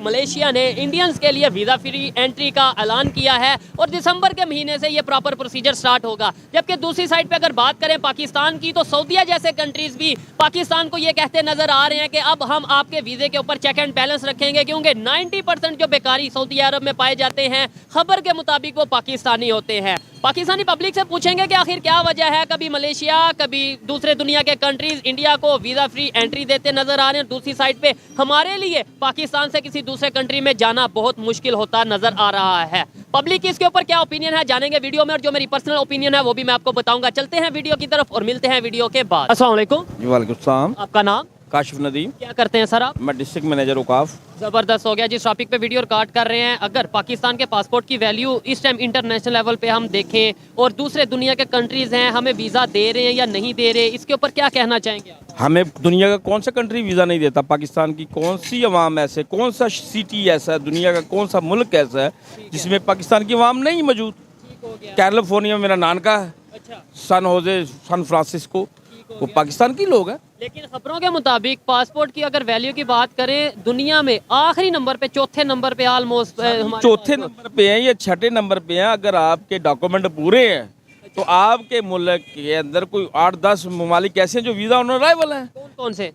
Malaysia ने Indians के लिए वीज़ा फ्री एंट्री का ऐलान किया है और दिसंबर के महीने से ये प्रॉपर प्रोसीजर स्टार्ट होगा। जबकि दूसरी साइड पे अगर बात करें पाकिस्तान की, तो सऊदीया जैसे कंट्रीज भी पाकिस्तान को ये कहते नजर आ रहे हैं कि अब हम आपके वीज़े के ऊपर चेक एंड बैलेंस रखेंगे, क्योंकि 90% जो बेकारी सऊदी अरब में पाए जाते हैं खबर के मुताबिक वो पाकिस्तानी होते हैं। पाकिस्तानी पब्लिक से पूछेंगे कि आखिर क्या वजह है, कभी मलेशिया कभी दूसरे दुनिया के कंट्रीज इंडिया को वीज़ा फ्री एंट्री देते नजर आ रहे हैं। दूसरी साइड पे हमारे लिए पाकिस्तान से किसी दूसरे कंट्री में जाना बहुत मुश्किल होता नजर आ रहा है। पब्लिक की इसके ऊपर क्या ओपिनियन है जानेंगे वीडियो में, और जो मेरी पर्सनल ओपिनियन है वो भी मैं आपको बताऊंगा। चलते हैं वीडियो की तरफ और मिलते हैं वीडियो के बाद। अस्सलाम वालेकुम। वालेकुम सलाम। आपका नाम? काशिफ नदीम। क्या करते हैं सर आप? मैं डिस्ट्रिक्ट मैनेजर औकाफ। ज़बरदस्त हो गया। जिस टॉपिक पे वीडियो रिकॉर्ड कर रहे हैं, अगर पाकिस्तान के पासपोर्ट की वैल्यू इस टाइम इंटरनेशनल लेवल पे हम देखें और दूसरे दुनिया के कंट्रीज़ हैं हमें वीज़ा दे रहे हैं या नहीं दे रहे, इसके ऊपर क्या कहना चाहेंगे आप? हमें दुनिया का कौन सा कंट्री वीज़ा नहीं देता? पाकिस्तान की कौन सी अवाम ऐसे, कौन सा सिटी ऐसा है, दुनिया का कौन सा मुल्क ऐसा है जिसमें पाकिस्तान की अवाम नहीं मौजूद? कैलिफोर्निया मेरा नानका है, अच्छा, सन होजे, सन फ्रांसिस्को, वो पाकिस्तान की लोग हैं। लेकिन खबरों के मुताबिक पासपोर्ट की अगर वैल्यू की बात करें दुनिया में आखिरी नंबर पे, चौथे नंबर पे ऑलमोस्ट चौथे नंबर पे हैं या छठे नंबर पे हैं। अगर आपके डॉक्यूमेंट पूरे हैं तो आपके मुल्क के अंदर कोई 8-10 ममालिक ऐसे हैं जो वीज़ा ऑन अराइवल हैं। कौन कौन से?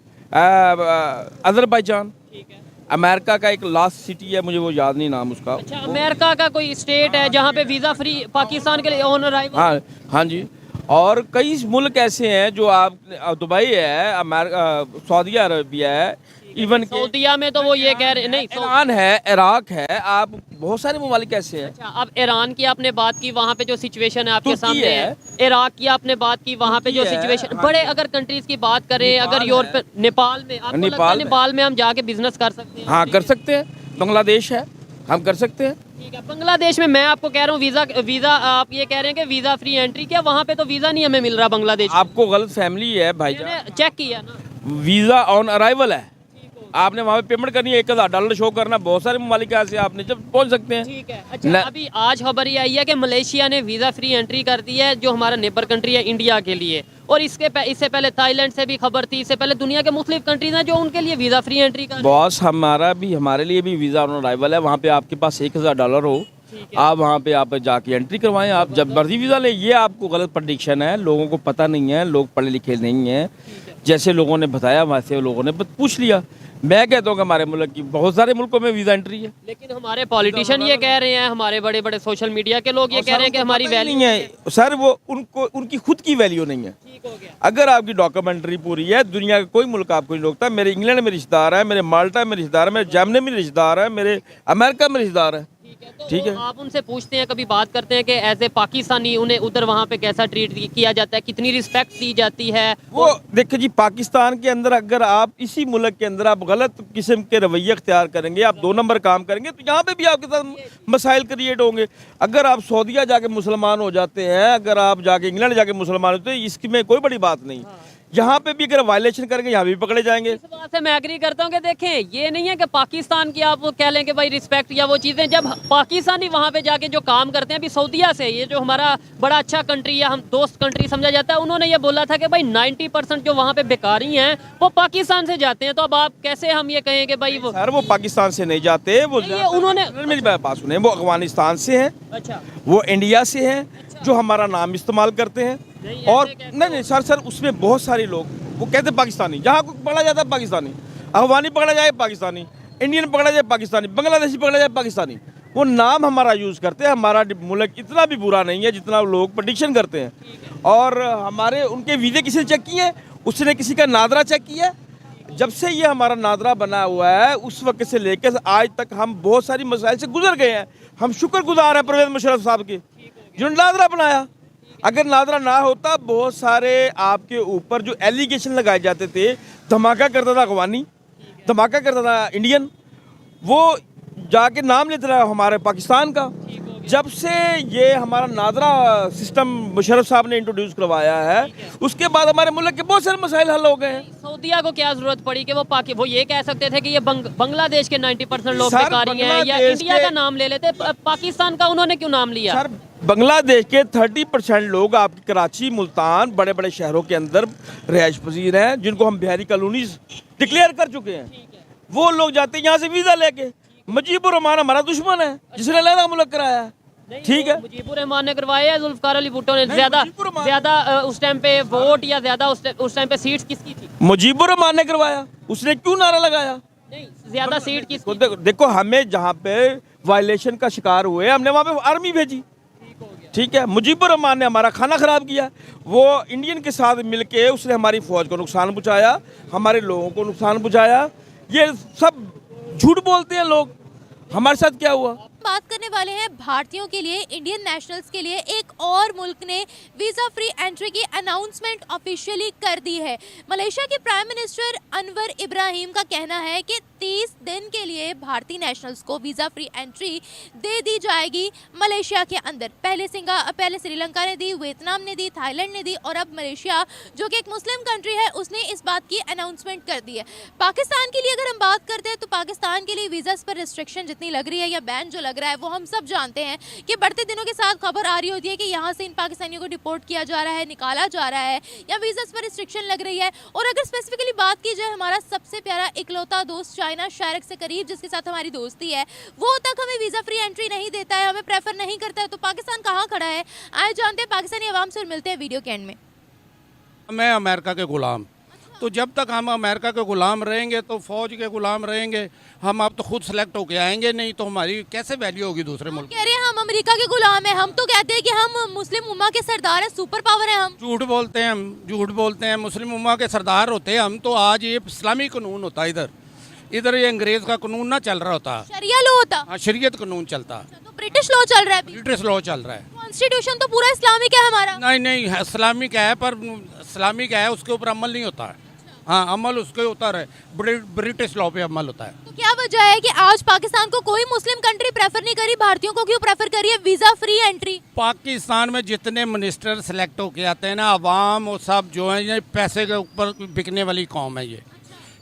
अजरबैजान, ठीक है। अमेरिका का एक लास्ट सिटी है, मुझे वो याद नहीं नाम उसका। अच्छा, अमेरिका का कोई स्टेट है जहाँ पे वीज़ा फ्री पाकिस्तान के लिए ऑन अराइवल? हाँ हाँ जी। और कई मुल्क ऐसे हैं जो आप, दुबई है, अमेरिका, सऊदी अरबिया है, इवन सऊदीया में तो वो ये कह रहे नहीं, ईरान है, इराक है, आप बहुत सारे ममालिक ऐसे हैं। अच्छा, अब ईरान की आपने बात की, वहाँ पे जो सिचुएशन है आपके तुर्की सामने है। इराक की आपने बात की, वहाँ पे जो तुर्की है, सिचुएशन, हाँ बड़े जी। अगर कंट्रीज की बात करें, नेपाल अगर यूरोप, नेपाल में आपको लगता है नेपाल में हम जाके बिजनेस कर सकते हैं? हाँ कर सकते हैं। बांग्लादेश है, हम कर सकते हैं। ठीक है। बांग्लादेश में मैं आपको कह रहा हूँ वीज़ा आप ये कह रहे हैं कि वीज़ा फ्री एंट्री, क्या वहाँ पे तो वीज़ा नहीं हमें मिल रहा बांग्लादेश? आपको गलत फैमिली है भाईजान। चेक किया ना, वीज़ा ऑन अराइवल है, आपने वहाँ पे पेमेंट करनी है, $1000 शो करना। बहुत सारे ममालिक ऐसे आपने जब पहुँच सकते हैं। ठीक है। अच्छा, अभी आज खबर ये आई है कि मलेशिया ने वीज़ा फ्री एंट्री कर दी है, जो हमारा नेबर कंट्री है इंडिया के लिए। और इससे पहले थाईलैंड से भी खबर थी, इससे पहले दुनिया के मुख्तलिफ कंट्रीज हैं जो उनके लिए वीज़ा फ्री एंट्री कर। बॉस हमारे लिए भी वीज़ा ऑन अराइवल है। वहाँ पे आपके पास $1000 हो, आप वहाँ पे आप जाके एंट्री करवाएं, आप जब मर्जी वीज़ा ले। ये आपको गलत प्रडिक्शन है, लोगों को पता नहीं है, लोग पढ़े लिखे नहीं हैं। जैसे लोगों ने बताया वैसे लोगों ने पूछ लिया। मैं कहता हूँ कि हमारे मुल्क की बहुत सारे मुल्कों में वीज़ा एंट्री है। लेकिन हमारे पॉलिटिशियन ये कह रहे हैं, हमारे बड़े बड़े सोशल मीडिया के लोग ये कह रहे हैं कि हमारी वैल्यू नहीं है सर, वो उनको उनकी खुद की वैल्यू नहीं है। ठीक हो गया। अगर आपकी डॉक्यूमेंट्री पूरी है, दुनिया का कोई मुल्क आपको नहीं रोकता। मेरे इंग्लैंड में रिश्तेदार है, मेरे माल्टा में रिश्तेदार है, मेरे जर्मनी में रिश्तेदार है, मेरे अमेरिका में रिश्तेदार है। ठीक है। आप उनसे पूछते हैं, कभी बात करते हैं कि एज ए पाकिस्तानी उन्हें उधर वहाँ पे कैसा ट्रीट किया जाता है, कितनी रिस्पेक्ट दी जाती है? वो देखिए जी, पाकिस्तान के अंदर अगर आप इसी मुल्क के अंदर आप गलत किस्म के रवैये अख्तियार करेंगे, आप 2 नंबर काम करेंगे, तो यहाँ पे भी आपके साथ मसाइल क्रिएट होंगे। अगर आप सऊदीया जाके मुसलमान हो जाते हैं, अगर आप जाके इंग्लैंड जाके मुसलमान होते हैं, इसमें कोई बड़ी बात नहीं। यहाँ पे भी अगर वायलेशन करेंगे, यहाँ भी पकड़े जाएंगे। इस बात से मैं एग्री करता हूँ कि देखें, ये नहीं है कि पाकिस्तान की आप कह लें कि भाई रिस्पेक्ट या वो चीज़ें, जब पाकिस्तानी वहाँ पे जाके जो काम करते हैं, अभी सऊदीया से, ये जो हमारा बड़ा अच्छा कंट्री है, हम दोस्त कंट्री समझा जाता है, उन्होंने ये बोला था कि भाई 90% जो वहाँ पे बेकारी हैं वो पाकिस्तान से जाते हैं। तो अब आप कैसे हम ये कहें कि भाई वो सर वो पाकिस्तान से नहीं जाते, वो उन्होंने मेरी बात सुने, वो अफगानिस्तान से हैं, अच्छा, वो इंडिया से हैं, जो हमारा नाम इस्तेमाल करते हैं। और नहीं सर उसमें बहुत सारे लोग वो कहते हैं पाकिस्तानी, जहाँ को पकड़ा जाता है पाकिस्तानी, अफगानी पकड़ा जाए पाकिस्तानी, इंडियन पकड़ा जाए पाकिस्तानी, बांग्लादेशी पकड़ा जाए पाकिस्तानी, वो नाम हमारा यूज़ करते हैं। हमारा मुल्क इतना भी बुरा नहीं है जितना लोग प्रेडिक्शन करते हैं। और हमारे उनके वीज़े किसी ने चेक किए हैं? उसने किसी का नादरा चेक किया है? जब से ये हमारा नादरा बना हुआ है उस वक्त से लेकर आज तक हम बहुत सारी मसाइल से गुजर गए हैं। हम शुक्रगुजार हैं परवेज़ मुशर्रफ साहब के, जिन्होंने नादरा बनाया। अगर नादरा ना होता, बहुत सारे आपके ऊपर जो एलिगेशन लगाए जाते थे, धमाका करता था अफगानी, धमाका करता था इंडियन, वो जाके नाम लेता रहा हमारे पाकिस्तान का। जब से ये हमारा नादरा सिस्टम मुशर्रफ साहब ने इंट्रोड्यूस करवाया है, उसके बाद हमारे मुल्क के बहुत सारे मसाइल हल हो गए हैं। सऊदीया को क्या जरूरत पड़ी कि वो ये कह सकते थे कि ये बांग्लादेश के 90% लोग बेकारी हैं, या इंडिया का नाम ले लेते, पाकिस्तान का उन्होंने क्यों नाम लिया? सर बांग्लादेश के 30% लोग आपकी कराची, मुल्तान, बड़े बड़े शहरों के अंदर रिहाइश पजीर हैं, जिनको हम बिहारी कॉलोनीज डिक्लेयर कर चुके हैं। वो लोग जाते हैं यहाँ से वीज़ा लेके, मुजीबुर रहमान हमारा दुश्मन है जिसने लैला मुल्क कराया है। ठीक है, मुजीबुर रहमान ने करवाया है, जुल्फकार अली भुट्टो ने ज्यादा मुजीबुर रहमान- ज्यादा उस टाइम पे वोट या ज्यादा उस टाइम पे सीट्स किसकी थी? मुजीबुर रहमान ने करवाया, उसने क्यों नारा लगाया? नहीं, ज्यादा सीट किसकी? देखो हमें जहाँ पे वायलेशन का शिकार हुए हमने वहाँ पे आर्मी भेजी। ठीक है, मुजीबुर रहमान ने हमारा खाना खराब किया, वो इंडियन के साथ मिलके उसने हमारी फौज को नुकसान पहुँचाया, हमारे लोगों को नुकसान पहुँचाया। ये सब झूठ बोलते हैं लोग। हमारे साथ क्या हुआ? बात करने वाले हैं भारतीयों के लिए, इंडियन नेशनल्स के लिए। एक और मुल्क ने वीज़ा फ्री एंट्री की अनाउंसमेंट ऑफिशियली कर दी है। मलेशिया के प्राइम मिनिस्टर अनवर इब्राहिम का कहना है कि 30 दिन के लिए भारतीय नेशनल्स को वीज़ा फ्री एंट्री दे दी जाएगी मलेशिया के अंदर। पहले श्रीलंका ने दी, वियतनाम ने दी, थाईलैंड ने दी और अब मलेशिया जो कि एक मुस्लिम कंट्री है उसने इस बात की अनाउंसमेंट कर दी है। पाकिस्तान के लिए अगर हम बात करते हैं तो पाकिस्तान के लिए वीज़ास पर रिस्ट्रिक्शन जितनी लग रही है या बैन जो लग रहा है वो हम सब जानते हैं कि बढ़ते दिनों के साथ खबर आ रही होती है कि यहाँ से इन पाकिस्तानियों को डिपोर्ट किया जा रहा है, निकाला जा रहा है या वीज़ास पर रिस्ट्रिक्शन लग रही है। और अगर स्पेसिफिकली बात की जाए हमारा सबसे प्यारा इकलौता दोस्त चाइना, शायरक से करीब जिसके साथ हमारी दोस्ती है, वो तक हमें वीज़ा फ्री एंट्री नहीं देता है, हमें प्रेफर नहीं करता है, तो पाकिस्तान कहाँ खड़ा है आए जानते हैं पाकिस्तानी अवाम से और मिलते हैं वीडियो के एंड में। मैं अमेरिका के गुलाम, तो जब तक हम अमेरिका के गुलाम रहेंगे तो फौज के गुलाम रहेंगे। हम अब तो खुद सेलेक्ट होके आएंगे, नहीं तो हमारी कैसे वैल्यू होगी दूसरे मुल्क। कह रहे हैं हम अमेरिका के गुलाम हैं, हम तो कहते हैं कि हम मुस्लिम उम्मा के सरदार हैं, सुपर पावर हैं हम। झूठ बोलते हैं हम, झूठ बोलते हैं। मुस्लिम उम्मा के सरदार होते हैं हम, तो आज ये इस्लामी कानून होता इधर ये अंग्रेज का कानून ना चल रहा होता, शरिया लॉ होता। हाँ शरीयत कानून चलता, तो ब्रिटिश लॉ चल रहा है अभी। ब्रिटिश लॉ चल रहा है। कॉन्स्टिट्यूशन तो पूरा इस्लामिक है हमारा। नहीं इस्लामिक है, पर इस्लामिक है उसके ऊपर अमल नहीं होता है। हाँ अमल उसके होता है, ब्रिटिश लॉ पे अमल होता है। तो क्या वजह है कि आज पाकिस्तान को कोई मुस्लिम कंट्री प्रेफर नहीं करी, भारतीयों को क्यों प्रेफर करी है वीजा फ्री एंट्री? पाकिस्तान में जितने मिनिस्टर सेलेक्ट होके आते हैं ना, अवाम और सब जो है ये पैसे के ऊपर बिकने वाली कौम है ये।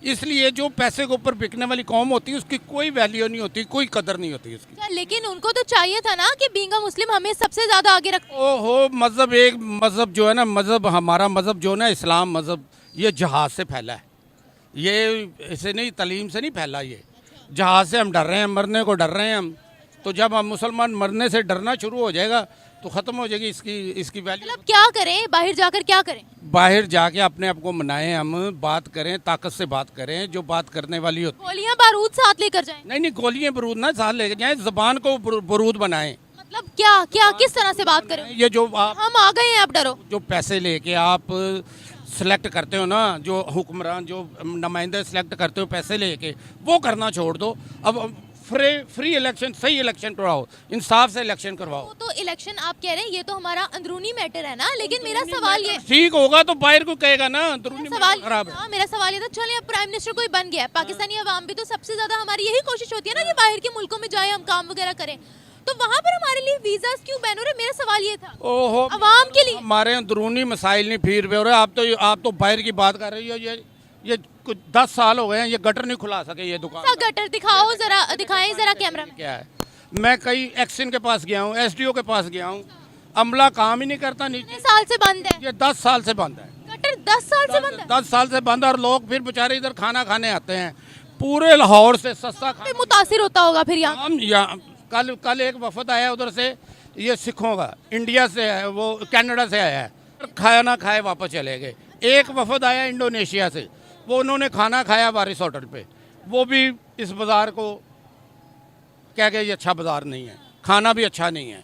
इसलिए जो पैसे के ऊपर बिकने वाली कौम होती है उसकी कोई वैल्यू नहीं होती, कोई कदर नहीं होती उसकी। अच्छा, लेकिन उनको तो चाहिए था ना कि बीइंग अ मुस्लिम हमें सबसे ज्यादा आगे रख। ओहो, मज़हब एक मज़हब जो है ना, मज़हब हमारा मज़हब जो है ना इस्लाम मज़हब, ये जहाज़ से फैला है। ये ऐसे नहीं तालीम से नहीं फैला, ये जहाज़ से हम डर रहे हैं, मरने को डर रहे हैं हम। तो जब हम मुसलमान मरने से डरना शुरू हो जाएगा तो ख़त्म हो जाएगी इसकी वैल्यू। मतलब क्या करें, बाहर जाकर क्या करें? बाहर जाके अपने आप को मनाएं, हम बात करें, ताकत से बात करें, जो बात करने वाली होती। गोलियां बारूद साथ लेकर जाएं? नहीं गोलियां बारूद ना साथ लेकर जाएं, ज़बान को बारूद बनाएं। मतलब क्या किस तरह से बात करें? ये जो आप हम आ गए हैं, आप डरो। जो पैसे लेके आप सिलेक्ट करते हो ना, जो हुक्मरान जो नुमाइंदे सिलेक्ट करते हो पैसे लेके, वो करना छोड़ दो। अब फ्री इलेक्शन, सही इलेक्शन करवाओ, इंसाफ से इलेक्शन करवाओ। वो तो इलेक्शन आप कह रहे हैं ये तो हमारा अंदरूनी मैटर है ना, लेकिन मेरा सवाल ये ठीक होगा तो बाहर को कहेगा ना अंदरूनी सवाल खराब है। हाँ, मेरा सवाल ये था, चलिए अब प्राइम मिनिस्टर कोई बन गया है, पाकिस्तानी अवाम भी तो सबसे ज्यादा हमारी यही कोशिश होती है ना कि बाहर के मुल्कों में जाए, हम काम वगैरह करें, तो वहाँ पर हमारे लिए वीजा क्यों बैन हो रहे? मेरा सवाल ये था। ओहो, अवाम के लिए हमारे अंदरूनी मसाइल नहीं फिर भी हो रहे। आप तो बाहर की बात कर रही हो। ये कुछ 10 साल हो गए हैं, ये गटर नहीं खुला सके ये दुकान। सा गटर दिखाओ जरा, दिखाएं जरा कैमरा में। क्या है, मैं कई एक्शन के पास गया हूँ, एसडीओ के पास गया हूँ, अमला काम ही नहीं करता नीचे। कितने साल से बंद है ये 10 साल से बंद है। गटर? 10 साल से बंद है? 10 साल से बंद, और लोग फिर बेचारे इधर खाना खाने आते हैं। पूरे लाहौर से सस्ता फिर मुतासिर होता होगा फिर यहाँ। हम यहाँ कल एक वफद आया उधर से, ये सिखों का, इंडिया से है, वो कनाडा से आया है, खाया ना खाए वापस चले गए। एक वफद आया इंडोनेशिया से, वो उन्होंने खाना खाया वारिस होटल पे, वो भी इस बाज़ार को कह गए ये अच्छा बाज़ार नहीं है, खाना भी अच्छा नहीं है।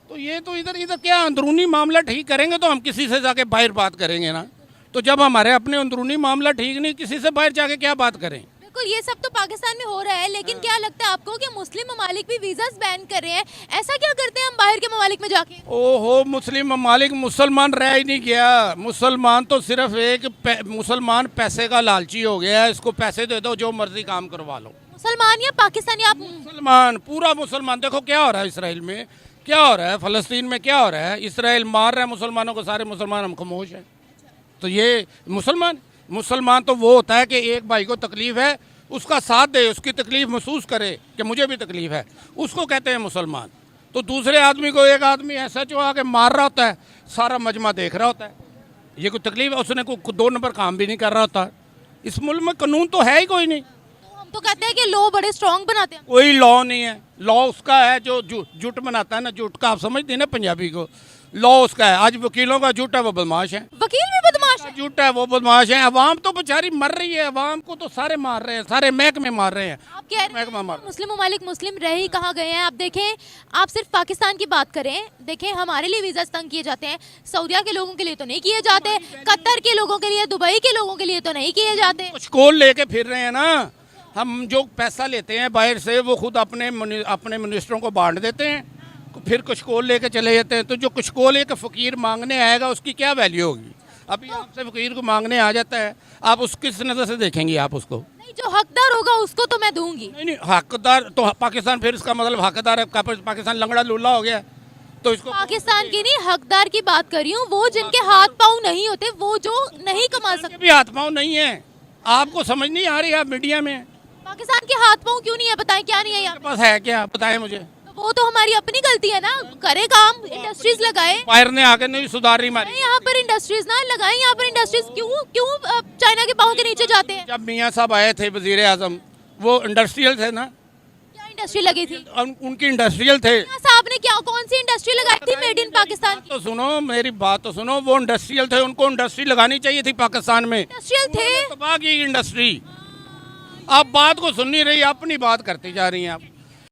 तो ये तो इधर क्या अंदरूनी मामला ठीक करेंगे तो हम किसी से जाके बाहर बात करेंगे ना। तो जब हमारे अपने अंदरूनी मामला ठीक नहीं, किसी से बाहर जाके क्या बात करें? बिल्कुल, ये सब तो पाकिस्तान में हो रहा है, लेकिन क्या लगता है आपको कि मुस्लिम ममालिक भी वीजास बैन कर रहे हैं? ऐसा क्या करते हैं हम बाहर के ममालिक में जाके? ओहो, मुस्लिम ममालिक, मुसलमान रह ही नहीं गया। मुसलमान तो सिर्फ मुसलमान पैसे का लालची हो गया है, इसको पैसे दे दो जो मर्जी काम करवा लो। मुसलमान या पाकिस्तानी? आप मुसलमान, पूरा मुसलमान। देखो क्या हो रहा है इसराइल में, क्या हो रहा है फ़लस्तीन में, क्या हो रहा है। इसराइल मार रहा है मुसलमानों को, सारे मुसलमान हम खामोश हैं। तो ये मुसलमान तो वो होता है कि एक भाई को तकलीफ़ है, उसका साथ दे, उसकी तकलीफ़ महसूस करे कि मुझे भी तकलीफ़ है, उसको कहते हैं मुसलमान। तो दूसरे आदमी को एक आदमी ऐसा जो आके मार रहा होता है, सारा मजमा देख रहा होता है, ये कोई तकलीफ़ है, उसने कोई 2 नंबर काम भी नहीं कर रहा होता। इस मुल्क में कानून तो है ही कोई नहीं। तो हम तो कहते हैं कि लॉ बड़े स्ट्रॉन्ग बनाते हैं। कोई लॉ नहीं है, लॉ उसका है जो जुट बनाता है ना, जुट का आप समझते हैं ना पंजाबी को, लॉ उसका है। आज वकीलों का जुट है वो बदमाश है, वकील भी बदमाश है। जुट है वो बदमाश है। अवाम तो बेचारी मर रही है, अवाम को तो सारे मार रहे हैं, सारे महकमे मार रहे हैं। आप कह रहे महकमा मार हैं मुस्लिम ममालिक मुस्लिम रह ही कहाँ गए हैं। आप देखें, आप सिर्फ पाकिस्तान की बात करें, देखें हमारे लिए वीज़ा तंग किए जाते हैं, सऊदिया के लोगों के लिए तो नहीं किए जाते, कतर के लोगों के लिए, दुबई के लोगों के लिए तो नहीं किए जाते। कुछ कोल लेके फिर रहे हैं ना। हम जो पैसा लेते हैं बाहर से वो खुद अपने मिनिस्टरों को बांट देते हैं, फिर कुछ कोल लेके चले जाते हैं। तो जो कुछ कोल एक फ़कीर मांगने आएगा उसकी क्या वैल्यू होगी? अभी आपसे फ़कीर को मांगने आ जाता है, आप उस किस नज़र से देखेंगी आप उसको? नहीं, जो हकदार होगा उसको तो मैं दूंगी। नहीं, हकदार तो पाकिस्तान, फिर इसका मतलब हकदार है पाकिस्तान लंगड़ा लूला हो गया, तो इसको पाकिस्तान की नहीं, हकदार की बात कर रही हूँ, वो जिनके हाथ पाँव नहीं होते, वो जो नहीं कमा सकते। भी हाथ पाँव नहीं है, आपको समझ नहीं आ रही? आप मीडिया में पाकिस्तान के हाथ पाँव क्यों नहीं है, बताएं क्या नहीं है यहाँ? आपके पास है क्या, बताएं मुझे। तो वो तो हमारी अपनी गलती है ना, करे काम, इंडस्ट्रीज लगाए। बाहर ने आके नहीं सुधारी मारी। यहाँ पर इंडस्ट्रीज ना लगाए, यहाँ पर इंडस्ट्रीज क्यों चाइना के पाँव के नीचे जाते हैं? जब मियाँ साहब आए थे वजीर आजम, वो इंडस्ट्रियल थे ना, क्या इंडस्ट्री लगी थी? उनकी इंडस्ट्रियल थे। मियां साहब ने क्या, कौन सी इंडस्ट्री लगाई थी मेड इन पाकिस्तान की? तो सुनो, मेरी बात तो सुनो, वो इंडस्ट्रियल थे, उनको इंडस्ट्री लगानी चाहिए थी पाकिस्तान में। इंडस्ट्रियल थे। तबाह की इंडस्ट्री। आप बात को सुन नहीं रही, अपनी बात करती जा रही हैं आप।